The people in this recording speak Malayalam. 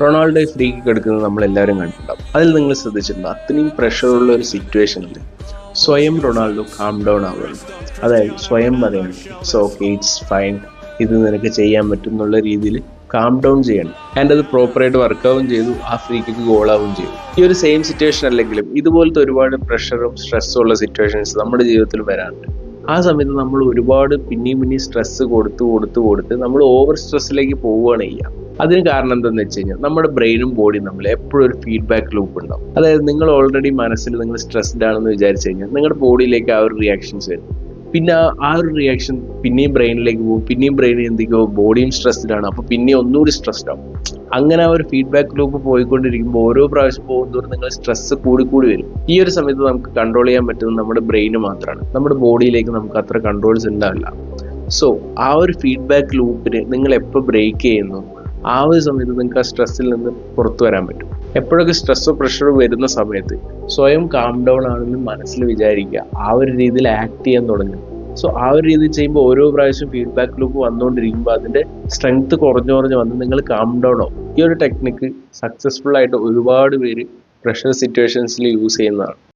റൊണാൾഡോ ഫ്രീ കിക്ക് എടുക്കുന്നത് നമ്മളെല്ലാവരും കണ്ടിട്ടുണ്ടാവും. അതിൽ നിങ്ങൾ ശ്രദ്ധിച്ചിട്ടുണ്ടോ? അത്രയും പ്രഷറുള്ള ഒരു സിറ്റുവേഷനിൽ സ്വയം റൊണാൾഡോ കാം ഡൗൺ ആവുകയാണ്. അതായത് സ്വയം പറയാണ് ഇറ്റ്സ് ഓക്കെ, ഇറ്റ്സ് ഫൈൻ, ഇത് നിനക്ക് ചെയ്യാൻ പറ്റും എന്നുള്ള രീതിയിൽ കാം ഡൗൺ ചെയ്യണം. ആൻഡ് അത് പ്രോപ്പറായിട്ട് വർക്കാവും ചെയ്തു, ആ ഫ്രീ കിക്ക് ഗോളാവും ചെയ്തു. ഈ ഒരു സെയിം സിറ്റുവേഷൻ അല്ലെങ്കിലും ഇതുപോലത്തെ ഒരുപാട് പ്രഷറും സ്ട്രെസ്സും ഉള്ള സിറ്റുവേഷൻസ് നമ്മുടെ ജീവിതത്തിൽ വരാറുണ്ട്. ആ സമയത്ത് നമ്മൾ ഒരുപാട് പിന്നെയും സ്ട്രെസ് കൊടുത്ത് നമ്മൾ ഓവർ സ്ട്രെസ്സിലേക്ക് പോവുകയാണ് ചെയ്യുക. അതിന് കാരണം എന്താണെന്ന് വെച്ച് കഴിഞ്ഞാൽ നമ്മുടെ ബ്രെയിനും ബോഡിയും നമ്മൾ എപ്പോഴും ഒരു ഫീഡ്ബാക്ക് ലൂപ്പ് ഉണ്ടാവും. അതായത് നിങ്ങൾ ഓൾറെഡി മനസ്സിൽ നിങ്ങൾ സ്ട്രെസ്ഡ് ആണെന്ന് വിചാരിച്ചു കഴിഞ്ഞാൽ നിങ്ങളുടെ ബോഡിയിലേക്ക് ആ ഒരു റിയാക്ഷൻസ് വരും. പിന്നെ ആ ഒരു റിയാക്ഷൻ പിന്നെയും ബ്രെയിനിലേക്ക് പോകും, പിന്നെയും ബ്രെയിനിൽ എന്തൊക്കെയോ ബോഡിയും സ്ട്രെസ്ഡ് ആണ്, അപ്പോൾ പിന്നെയും ഒന്നുകൂടി സ്ട്രെസ്ഡ് ആവും. അങ്ങനെ ആ ഒരു ഫീഡ്ബാക്ക് ലൂപ്പ് പോയിക്കൊണ്ടിരിക്കുമ്പോൾ ഓരോ പ്രാവശ്യം പോകുന്നതോറും നിങ്ങൾ സ്ട്രെസ് കൂടി വരും. ഈ ഒരു സമയത്ത് നമുക്ക് കൺട്രോൾ ചെയ്യാൻ പറ്റുന്നത് നമ്മുടെ ബ്രെയിന് മാത്രമാണ്. നമ്മുടെ ബോഡിയിലേക്ക് നമുക്ക് അത്ര കൺട്രോൾസ് ഉണ്ടാവില്ല. സോ ആ ഒരു ഫീഡ്ബാക്ക് ലൂപ്പിന് നിങ്ങൾ എപ്പോൾ ബ്രേക്ക് ചെയ്യുന്നു, ആ ഒരു സമയത്ത് നിങ്ങൾക്ക് ആ സ്ട്രെസ്സിൽ നിന്ന് പുറത്തു വരാൻ പറ്റും. എപ്പോഴൊക്കെ സ്ട്രെസ്സോ പ്രഷറോ വരുന്ന സമയത്ത് സ്വയം കാം ഡൗൺ ആണെന്ന് മനസ്സിൽ വിചാരിക്കുക, ആ ഒരു രീതിയിൽ ആക്ട് ചെയ്യാൻ തുടങ്ങുക. സോ ആ ഒരു രീതിയിൽ ചെയ്യുമ്പോൾ ഓരോ പ്രാവശ്യം ഫീഡ്ബാക്ക് ലൂപ്പ് വന്നുകൊണ്ടിരിക്കുമ്പോൾ അതിൻ്റെ സ്ട്രെങ്ത് കുറഞ്ഞു വന്ന് നിങ്ങൾ കാം ഡൗൺ ആവും. ഈ ഒരു ടെക്നിക്ക് സക്സസ്ഫുൾ ആയിട്ട് ഒരുപാട് പേര് പ്രഷർ സിറ്റുവേഷൻസിൽ യൂസ് ചെയ്യുന്നതാണ്.